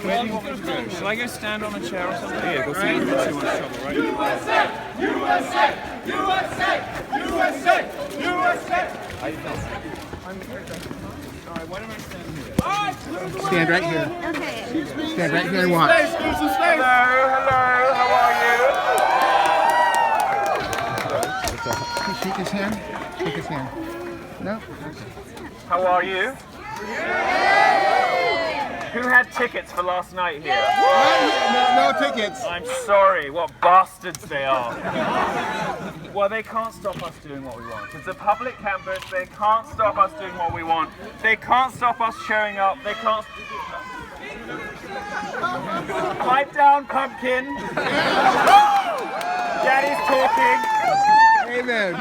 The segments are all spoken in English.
Shall I go stand on a chair or something? Yeah, go stand. Right? USA! USA! USA! USA! USA! How you doing? Alright, why don't I stand here? Stand right here. Okay. Stand right here and watch. Hello, how are you? Shake his hand. Shake his hand. No? How are you? Who had tickets for last night here? No tickets. I'm sorry, what bastards they are. Well, they can't stop us doing what we want. It's a public campus, they can't stop us doing what we want. They can't stop us showing up, they can't... Pipe down, pumpkin. Daddy's talking. Amen.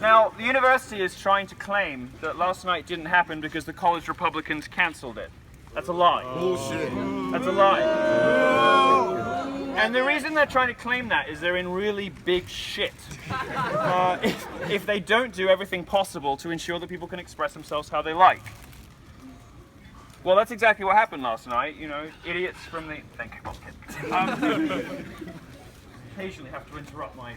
Now, the university is trying to claim that last night didn't happen because the college Republicans cancelled it. That's a lie. Bullshit. That's a lie. And the reason they're trying to claim that is they're in really big shit. If they don't do everything possible to ensure that people can express themselves how they like. Well, that's exactly what happened last night. You know, idiots from the... Thank you, pumpkin. Occasionally have to interrupt my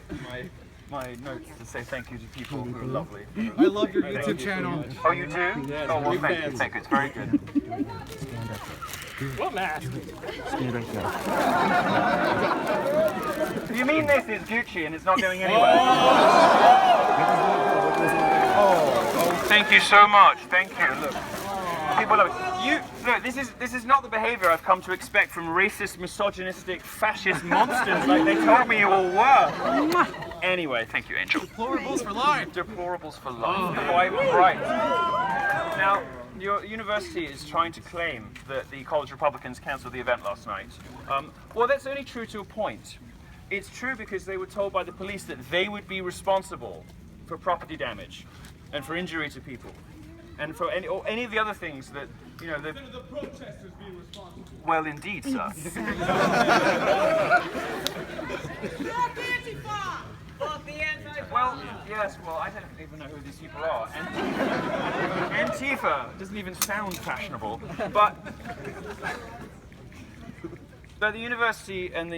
notes to say thank you to people who are lovely. I love your YouTube channel. Oh, you do? Yes, oh, well, thank you. Thank you. It's very good. What mask? Stand right there. You mean this is Gucci and it's not going anywhere? Oh, thank you so much. Thank you. Look. People love it. Look, this is not the behavior I've come to expect from racist, misogynistic, fascist monsters like they told me you all were. Anyway, thank you, Angel. Deplorables for life. Deplorables for life. Quite right. Now, your university is trying to claim that the college Republicans cancelled the event last night. Well, that's only true to a point. It's true because they were told by the police that they would be responsible for property damage and for injury to people. And for any of the other things that, you know, the protesters being responsible. Well, indeed, sir. Well, yes, well, I don't even know who these people are. Antifa doesn't even sound fashionable, but the university and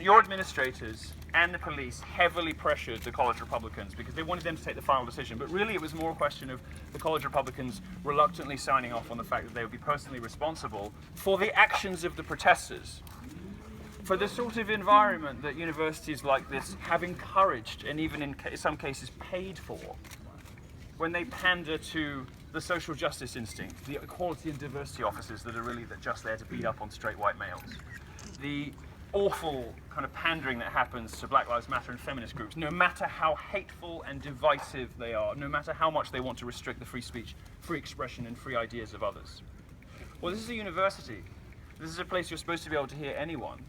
your administrators and the police heavily pressured the college Republicans because they wanted them to take the final decision. But really it was more a question of the college Republicans reluctantly signing off on the fact that they would be personally responsible for the actions of the protesters. For the sort of environment that universities like this have encouraged and even in some cases paid for, when they pander to the social justice instinct, the equality and diversity officers that are really just there to beat up on straight white males, the awful kind of pandering that happens to Black Lives Matter and feminist groups, no matter how hateful and divisive they are, no matter how much they want to restrict the free speech, free expression and free ideas of others. Well, this is a university. This is a place you're supposed to be able to hear anyone.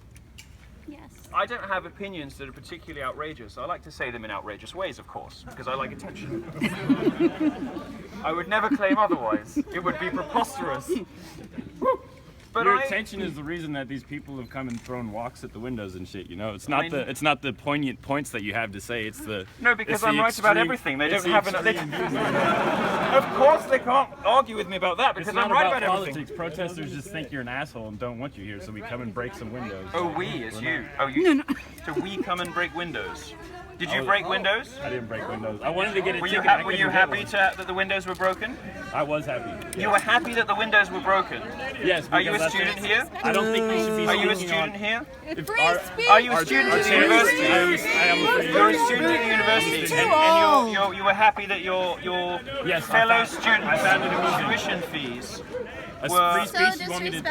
Yes. I don't have opinions that are particularly outrageous. I like to say them in outrageous ways, of course, because I like attention. I would never claim otherwise. It would be preposterous. But Your attention is the reason that these people have come and thrown walks at the windows and shit. You know, it's not it's not the poignant points that you have to say. It's the no, because I'm right about everything. They don't have Of course, they can't argue with me about that because I'm right about everything. Protesters just think you're an asshole and don't want you here, so we come and break some windows. Oh, we is you. Oh, you. No. So we come and break windows. Did you break windows? I didn't break windows. I wanted to get a ticket. Were you happy that the windows were broken? I was happy. Yes. You were happy that the windows were broken? Yes. Are you a student here? I don't think we should be. Are you a student here? Are you a student at the university? I am. You're a student at the university, and you were happy that your fellow students' tuition fees were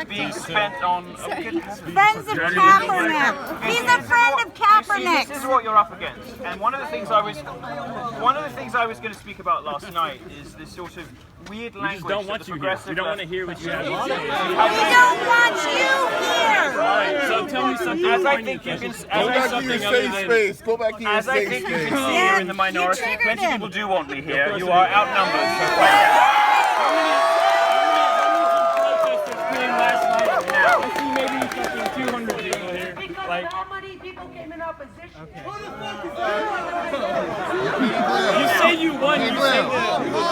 being spent on friends of Kaepernick. He's a friend of Kaepernick. This is what you're up against, and one of the things I was going to speak about last night is this sort of weird language. We just don't want you here. We don't want to hear what you have to say. We don't want you here. All right, so tell me something. As I think you can. Go back to your As I think you can see here in the minority, plenty of people do want me here. You are outnumbered. I see maybe fucking 200 people here. Like, how many people came in opposition? okay. You say you won. You say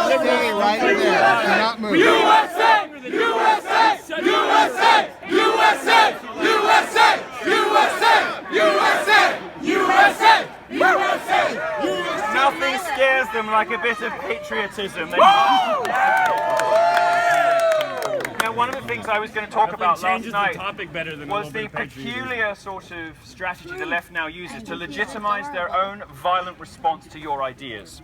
Stay right there. Do not move. USA! USA! USA! like a bit of patriotism. Now, one of the things I was going to talk about last night topic better than was the peculiar sort of strategy the left now uses to legitimize their own violent response to your ideas.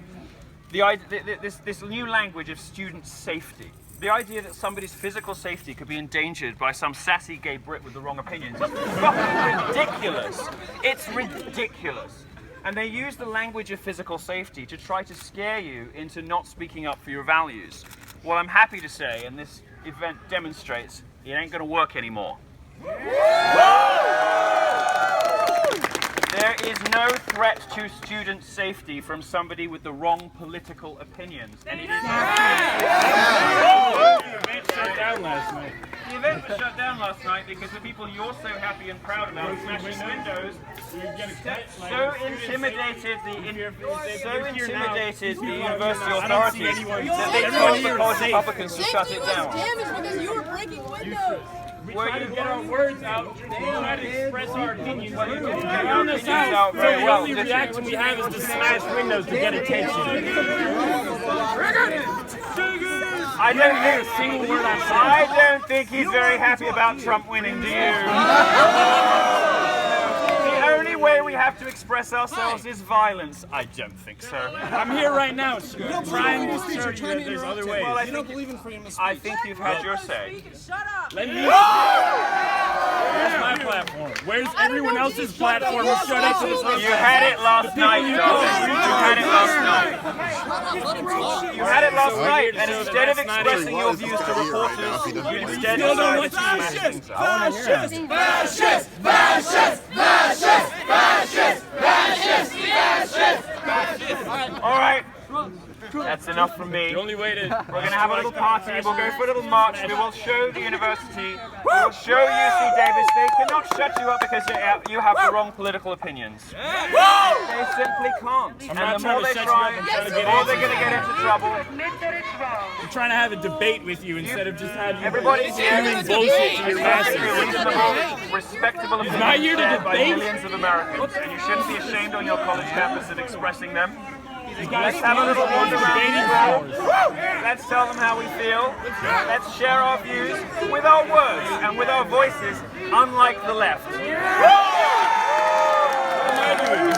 This new language of student safety. The idea that somebody's physical safety could be endangered by some sassy gay Brit with the wrong opinions is fucking ridiculous. It's ridiculous. And they use the language of physical safety to try to scare you into not speaking up for your values. Well, I'm happy to say, and this event demonstrates, it ain't gonna work anymore. There is no threat to student safety from somebody with the wrong political opinions. And it is The event shut down last night. The event was shut down last night because the people you're so happy and proud about smashing windows so intimidated the university authorities that they told the college Republicans to shut it down. Because you were breaking windows. We try to get our words out, we try to express our opinions. Well, you didn't get your opinions out very well, The only did you? reaction we have is to smash windows to get attention. I don't hear think a single word I'm saying. I don't think he's very happy about Trump winning, do you? The only way we have to express ourselves is violence. I don't think so. I'm here right now trying to show you that there's other ways. Well, You don't believe in freedom of speech. I think you've had your say. Shut up. Let me. Where's my platform? Where's everyone else's platform who shut up to this? You had it last night, though. You had it last night. You had it last night, and instead of expressing your views to reporters, you instead decided to smash things up. All right. That's enough from me. The only way to. We're going to have a little party, we'll go for a little march, we will show the university, we will show UC Davis they cannot shut you up because you have the wrong political opinions. They simply can't. And the more they try, the more they're going to get into trouble. Admit that it's wrong. I'm trying to have a debate with you instead of just having Everybody's here spewing bullshit to your masses. reasonable, respectable opinions not here to shared by debate. millions of Americans, and you shouldn't be ashamed on your college campus of expressing them. Let's have a little wander around the school. Let's tell them how we feel. Let's share our views with our words and with our voices, unlike the left. Is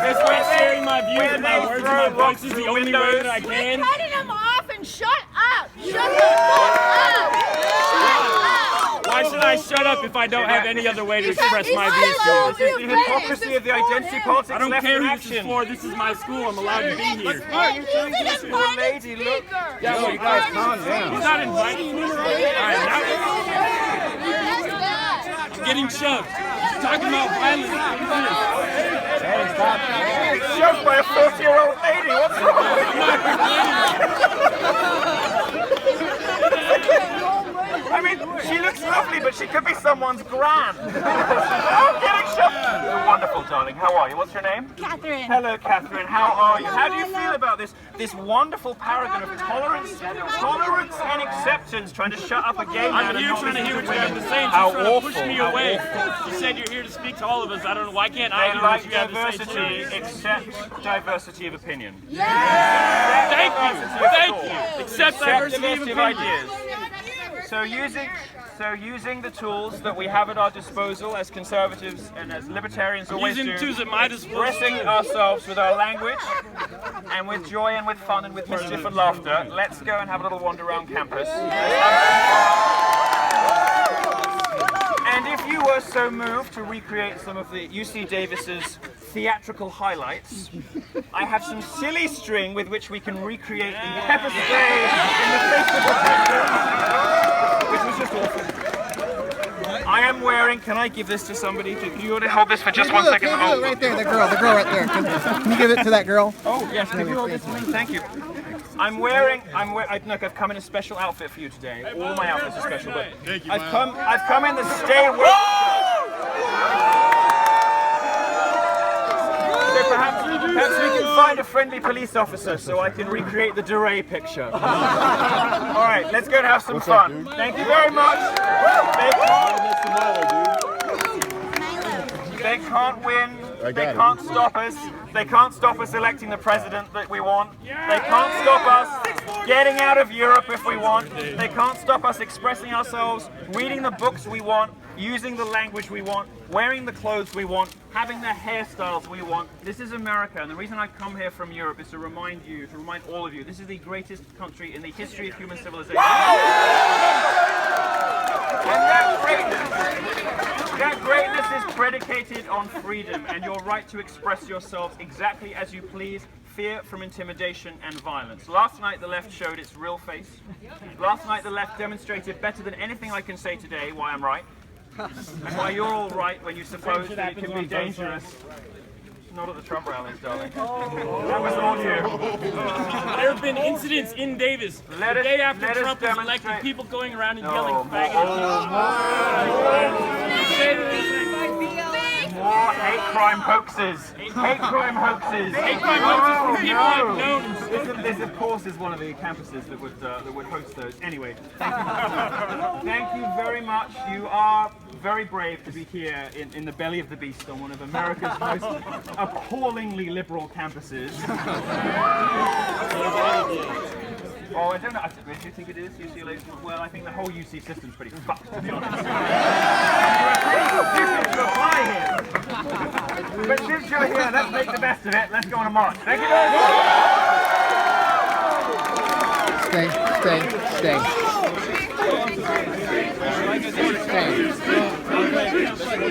this why sharing my views and my words and my voice is the only way that I can? Cutting them off and shut up. Shut the fuck up. Why should I shut up if I don't have any other way to express my views to you? This is the hypocrisy of the identity politics I don't left care in who this is action. for. This is my school. I'm allowed to be here. You're doing this to a lady, look. Yeah, well, you guys calm down. He's not inviting me. All right, now I'm getting shoved. He's talking about violence. Shoved by a 40-year-old lady. What's wrong with you? I mean, she looks lovely, but she could be someone's gran. Oh, getting shoved. You're wonderful, darling. How are you? What's your name? Catherine. Hello, Catherine. How are you? How do you feel about this wonderful paragon of tolerance and acceptance trying to shut up a gay man? I'm and here not trying to hear listen what you have women? to say, and How she's trying to awful, push me how away. awful. You said you're here to speak to all of us. I don't know. Why can't I They hear what like you have to say diversity, too? accept diversity of opinion. Thank you. Thank you. Accept diversity of opinion. ideas. So using the tools that we have at our disposal as conservatives and as libertarians always Using do, tools at my disposal. expressing ourselves with our language and with joy and with fun and with mischief and laughter, let's go and have a little wander around campus. And if you were so moved to recreate some of the UC Davis's theatrical highlights, I have some silly string with which we can recreate the pepper spray in the face of protesters, which was just awful. I am wearing, can I give this to somebody? Can you hold this for just 1 second? Oh, right there, the girl right there. Can you give it to that girl? Oh, yes, can you hold this to me? Thank you. Look, I've come in a special outfit for you today. All my outfits are special, but I've come in the Stay Woke shirt. So perhaps we can find a friendly police officer so I can recreate the DeRay picture. All right, let's go and have some fun. Thank you very much. They can't win They can't stop us. They can't stop us electing the president that we want. They can't stop us getting out of Europe if we want. They can't stop us expressing ourselves, reading the books we want, using the language we want, wearing the clothes we want, having the hairstyles we want. This is America, and the reason I come here from Europe is to remind you, to remind all of you, this is the greatest country in the history of human civilization. And that greatness is predicated on freedom and your right to express yourselves exactly as you please, fear from intimidation and violence. Last night the left showed its real face. Last night the left demonstrated better than anything I can say today why I'm right. And why you're all right when you suppose that it can be dangerous. Not at the Trump rallies, darling. That was all you. There have been incidents in Davis the day after Trump was elected, people going around and yelling faggot. More hate crime hoaxes. Hate crime hoaxes. Hate crime hoaxes from people I've known. This, of course, is one of the campuses that would host those. Anyway, thank you very much. You are very brave to be here in the belly of the beast on one of America's most appallingly liberal campuses. Oh, I don't know. Do you think it is UCLA? Well, I think the whole UC system's pretty fucked, to be honest. You can apply here. But since you're here, let's make the best of it. Let's go on a march. Thank you very much. Stay.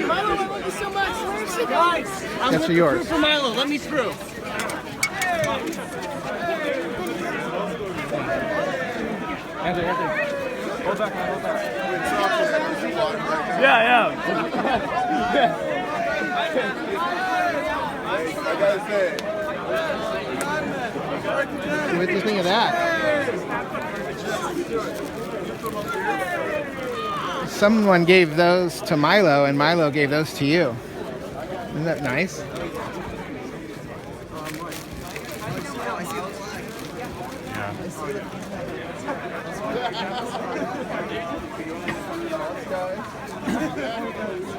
Milo, I love you so much. Where's she, guys? That's for yours. For Milo, let me through. Hold back. Yeah. I gotta say. What do you think of that? Someone gave those to Milo, and Milo gave those to you. Isn't that nice? Yeah.